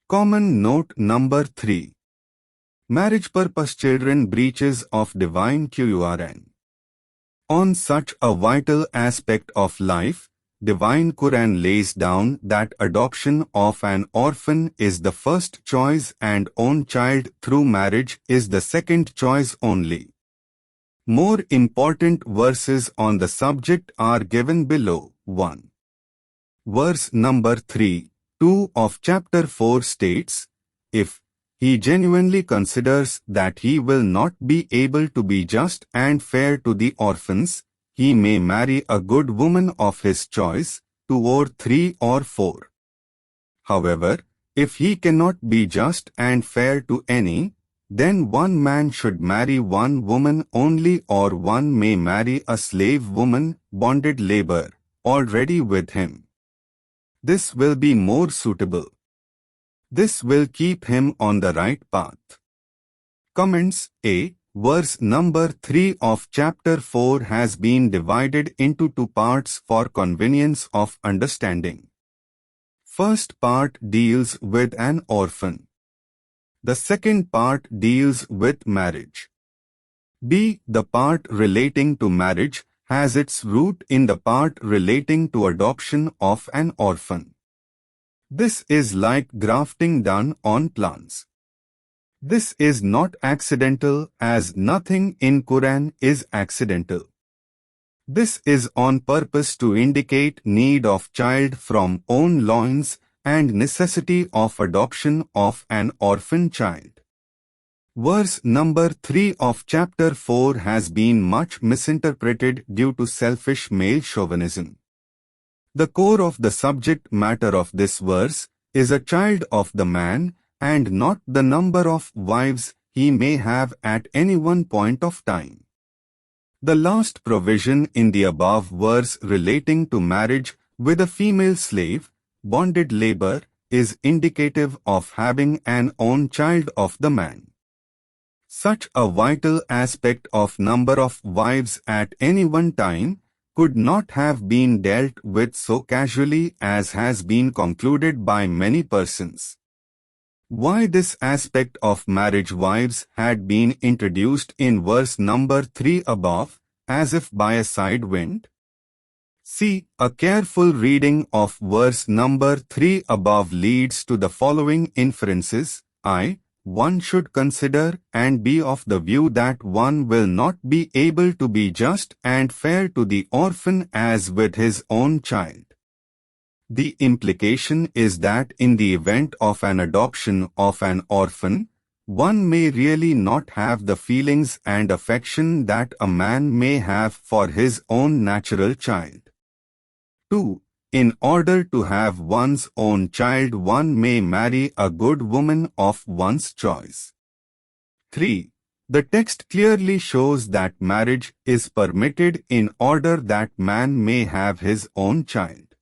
Common note number 3. Marriage purpose children breaches of divine Quran. On such a vital aspect of life, Divine Quran lays down that adoption of an orphan is the first choice and own child through marriage is the second choice only. More important verses on the subject are given below. 1. Verse number 3, 2 of chapter 4 states, if he genuinely considers that he will not be able to be just and fair to the orphans, he may marry a good woman of his choice, 2 or 3 or 4. However, if he cannot be just and fair to any, then one man should marry one woman only, or one may marry a slave woman, bonded labor, already with him. This will be more suitable. This will keep him on the right path. Comments. A. Verse number 3 of chapter 4 has been divided into 2 parts for convenience of understanding. First part deals with an orphan. The second part deals with marriage. B. The part relating to marriage has its root in the part relating to adoption of an orphan. This is like grafting done on plants. This is not accidental, as nothing in Quran is accidental. This is on purpose to indicate need of child from own loins and necessity of adoption of an orphan child. Verse number 3 of chapter 4 has been much misinterpreted due to selfish male chauvinism. The core of the subject matter of this verse is a child of the man and not the number of wives he may have at any one point of time. The last provision in the above verse relating to marriage with a female slave, bonded labor, is indicative of having an own child of the man. Such a vital aspect of number of wives at any one time could not have been dealt with so casually as has been concluded by many persons. Why this aspect of marriage wives had been introduced in verse number 3 above, as if by a side wind? See, a careful reading of verse number 3 above leads to the following inferences. One should consider and be of the view that one will not be able to be just and fair to the orphan as with his own child. The implication is that in the event of an adoption of an orphan, one may really not have the feelings and affection that a man may have for his own natural child. 2. In order to have one's own child, one may marry a good woman of one's choice. 3. The text clearly shows that marriage is permitted in order that man may have his own child.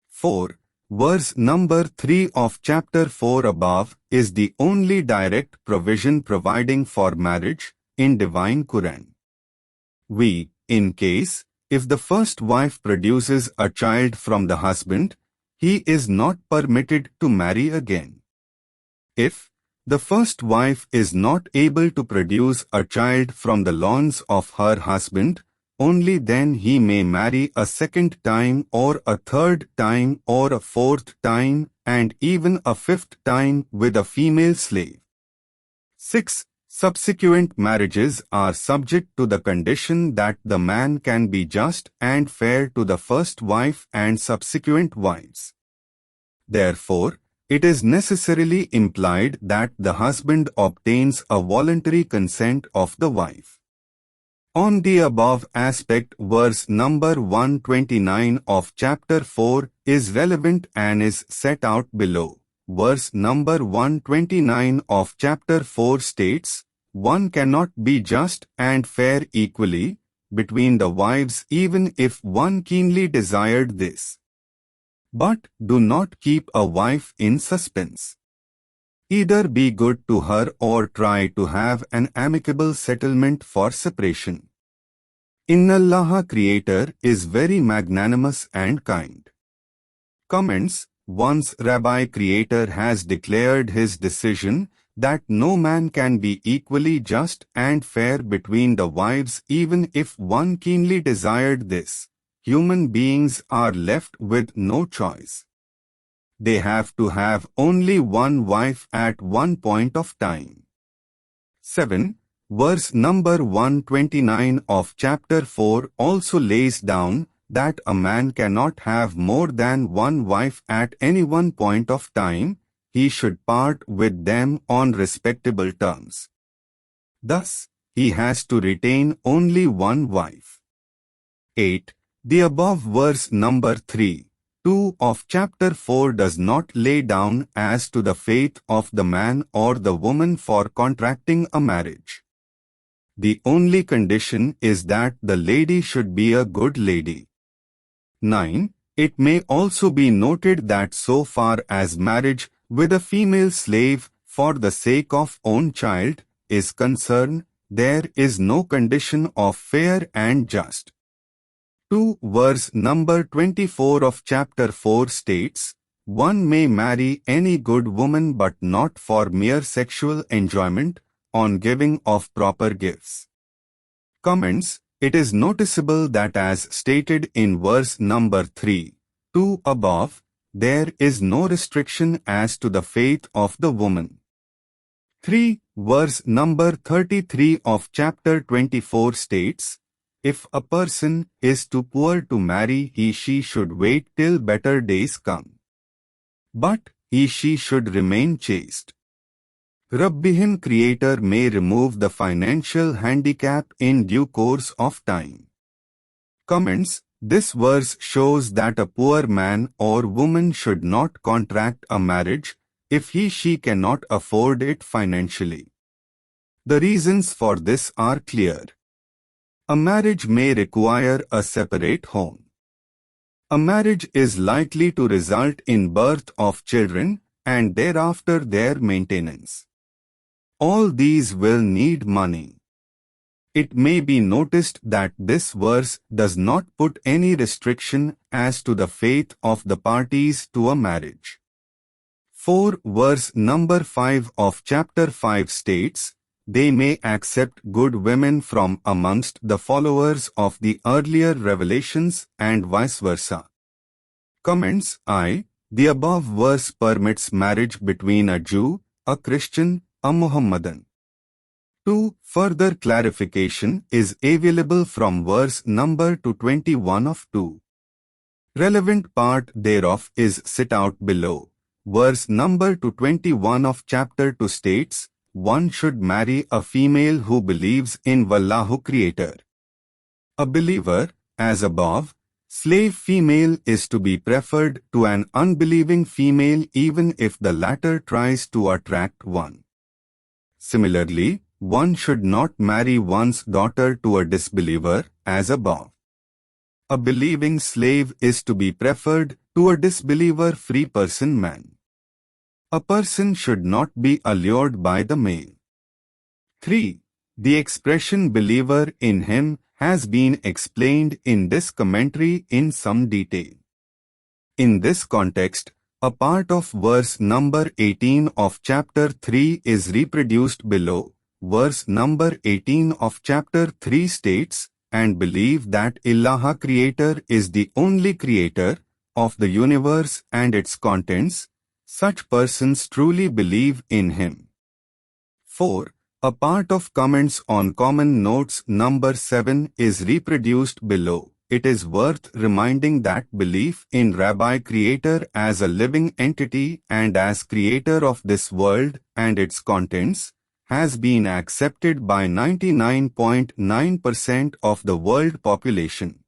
4. Verse number 3 of chapter 4 above is the only direct provision providing for marriage in Divine Quran. In case, if the first wife produces a child from the husband, he is not permitted to marry again. If the first wife is not able to produce a child from the loins of her husband, only then he may marry a second time or a third time or a fourth time and even a fifth time with a female slave. 6. Subsequent marriages are subject to the condition that the man can be just and fair to the first wife and subsequent wives. Therefore, it is necessarily implied that the husband obtains a voluntary consent of the wife. On the above aspect, verse number 129 of chapter 4 is relevant and is set out below. Verse number 129 of chapter 4 states, one cannot be just and fair equally between the wives even if one keenly desired this. But do not keep a wife in suspense. Either be good to her or try to have an amicable settlement for separation. Inna Allah Creator is very magnanimous and kind. Comments. once Rabbi Creator has declared his decision that no man can be equally just and fair between the wives even if one keenly desired this, human beings are left with no choice. They have to have only one wife at one point of time. 7. Verse number 129 of chapter 4 also lays down that a man cannot have more than one wife at any one point of time. He should part with them on respectable terms. Thus, he has to retain only one wife. 8. The above verse number 3, 2 of chapter 4 does not lay down as to the faith of the man or the woman for contracting a marriage. The only condition is that the lady should be a good lady. 9. It may also be noted that so far as marriage with a female slave for the sake of own child is concerned, there is no condition of fair and just. 2. Verse number 24 of chapter 4 states, one may marry any good woman but not for mere sexual enjoyment, on giving of proper gifts. Comments. It is noticeable that as stated in verse number 3, 2 above, there is no restriction as to the faith of the woman. 3. Verse number 33 of chapter 24 states, if a person is too poor to marry, she should wait till better days come. But she should remain chaste. Rabbihin Creator may remove the financial handicap in due course of time. Comments. This verse shows that a poor man or woman should not contract a marriage if she cannot afford it financially. The reasons for this are clear. A marriage may require a separate home. A marriage is likely to result in birth of children and thereafter their maintenance. All these will need money. It may be noticed that this verse does not put any restriction as to the faith of the parties to a marriage. 4. Verse number 5 of chapter 5 states, they may accept good women from amongst the followers of the earlier revelations and vice versa. Comments. The above verse permits marriage between a Jew, a Christian, a Muhammadan. 2. Further clarification is available from verse number 21 of 2. Relevant part thereof is set out below. Verse number 21 of chapter 2 states, one should marry a female who believes in Wallahu Creator. A believer, as above, slave female is to be preferred to an unbelieving female even if the latter tries to attract one. Similarly, one should not marry one's daughter to a disbeliever, as above. A believing slave is to be preferred to a disbeliever-free person man. A person should not be allured by the male. 3. The expression believer in him has been explained in this commentary in some detail. In this context, a part of verse number 18 of chapter 3 is reproduced below. Verse number 18 of chapter 3 states, and believe that Allah Creator is the only creator of the universe and its contents. Such persons truly believe in Him. 4. A part of comments on Common Notes number 7 is reproduced below. It is worth reminding that belief in Rabbi Creator as a living entity and as creator of this world and its contents has been accepted by 99.9% of the world population.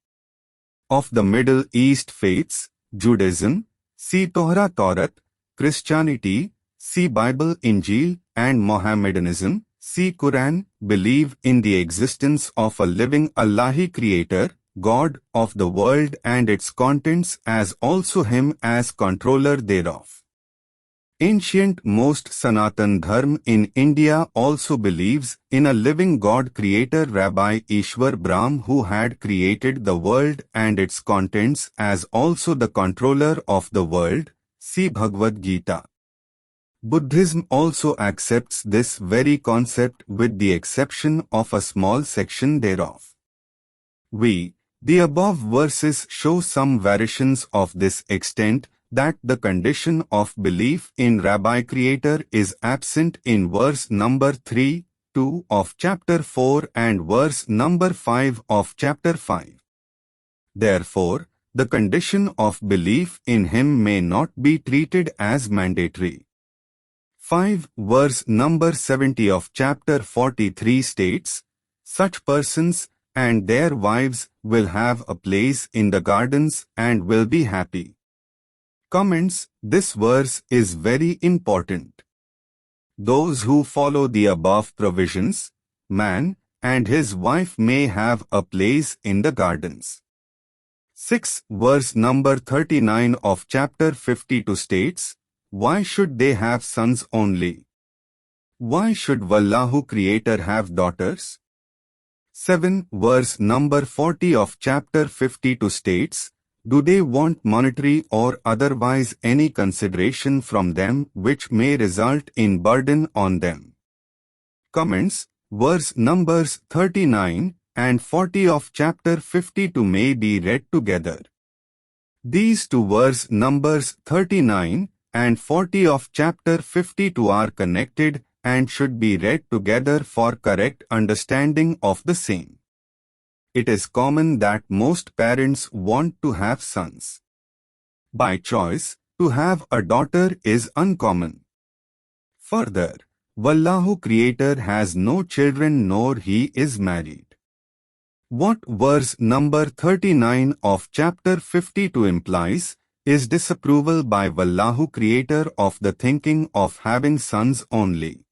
Of the Middle East faiths, Judaism, see Torah Torah, Christianity, see Bible Injil, and Mohammedanism, see Quran, believe in the existence of a living Allahi Creator, God of the world and its contents as also Him as controller thereof. Ancient most Sanatan Dharma in India also believes in a living God Creator Rabbi Ishwar Brahm who had created the world and its contents as also the controller of the world. See Bhagavad Gita. Buddhism also accepts this very concept with the exception of a small section thereof. The above verses show some variations of this extent that the condition of belief in Rabbi Creator is absent in verse number 3, 2 of chapter 4 and verse number 5 of chapter 5. Therefore, the condition of belief in him may not be treated as mandatory. 5 verse number 70 of chapter 43 states, such persons and their wives will have a place in the gardens and will be happy. Comments: this verse is very important. Those who follow the above provisions, man and his wife may have a place in the gardens. 6 verse number 39 of chapter 52 states, why should they have sons only? Why should Vallahu Creator have daughters? 7 verse number 40 of chapter 52 states, do they want monetary or otherwise any consideration from them which may result in burden on them? Comments: verse numbers 39 and 40 of chapter 52 may be read together. These two verse numbers 39 and 40 of chapter 52 are connected and should be read together for correct understanding of the same. It is common that most parents want to have sons. By choice, to have a daughter is uncommon. Further, Vallahu Creator has no children nor he is married. What verse number 39 of chapter 52 implies is disapproval by Vallahu Creator of the thinking of having sons only.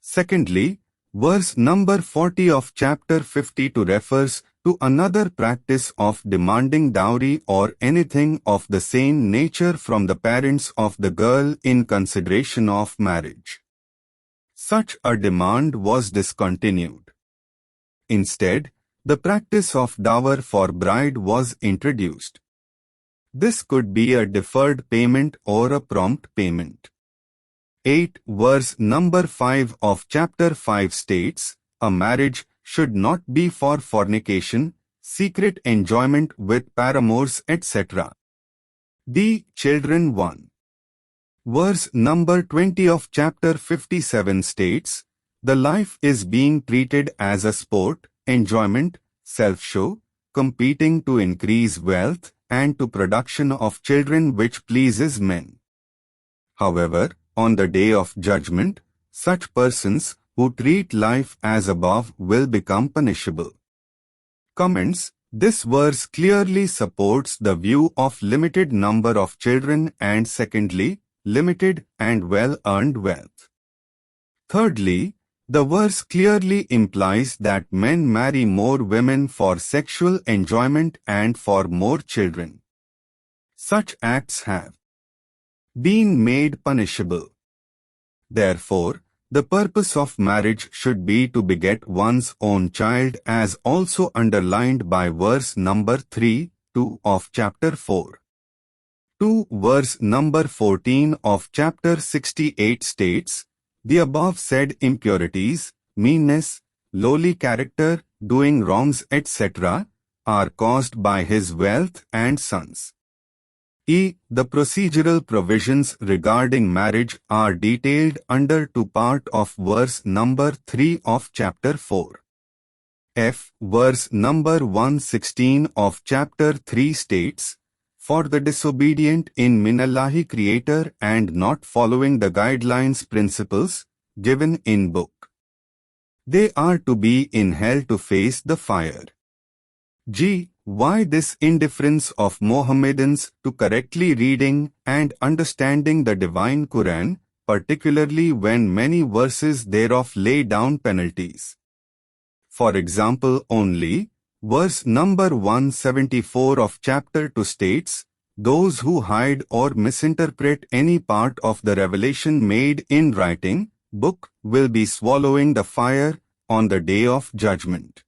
Secondly, verse number 40 of chapter 52 refers to another practice of demanding dowry or anything of the same nature from the parents of the girl in consideration of marriage. Such a demand was discontinued. Instead, the practice of dower for bride was introduced. This could be a deferred payment or a prompt payment. 8 verse number 5 of chapter 5 states, a marriage should not be for fornication, secret enjoyment with paramours, etc. The Children 1. Verse number 20 of chapter 57 states, the life is being treated as a sport, enjoyment, self-show, competing to increase wealth and to production of children which pleases men. However, on the day of judgment, such persons who treat life as above will become punishable. Comments: this verse clearly supports the view of limited number of children and secondly, limited and well-earned wealth. Thirdly, the verse clearly implies that men marry more women for sexual enjoyment and for more children. Such acts have been made punishable. Therefore, the purpose of marriage should be to beget one's own child as also underlined by verse number 3, 2 of chapter 4. 2 verse number 14 of chapter 68 states, the above said impurities, meanness, lowly character, doing wrongs, etc., are caused by his wealth and sons. The procedural provisions regarding marriage are detailed under 2 part of verse number 3 of chapter 4. F. Verse number 116 of chapter 3 states, for the disobedient in Minallahi Creator and not following the guidelines principles given in book, they are to be in hell to face the fire. Why this indifference of Mohammedans to correctly reading and understanding the divine Quran, particularly when many verses thereof lay down penalties? For example only, verse number 174 of chapter 2 states, those who hide or misinterpret any part of the revelation made in writing, book, will be swallowing the fire on the day of judgment.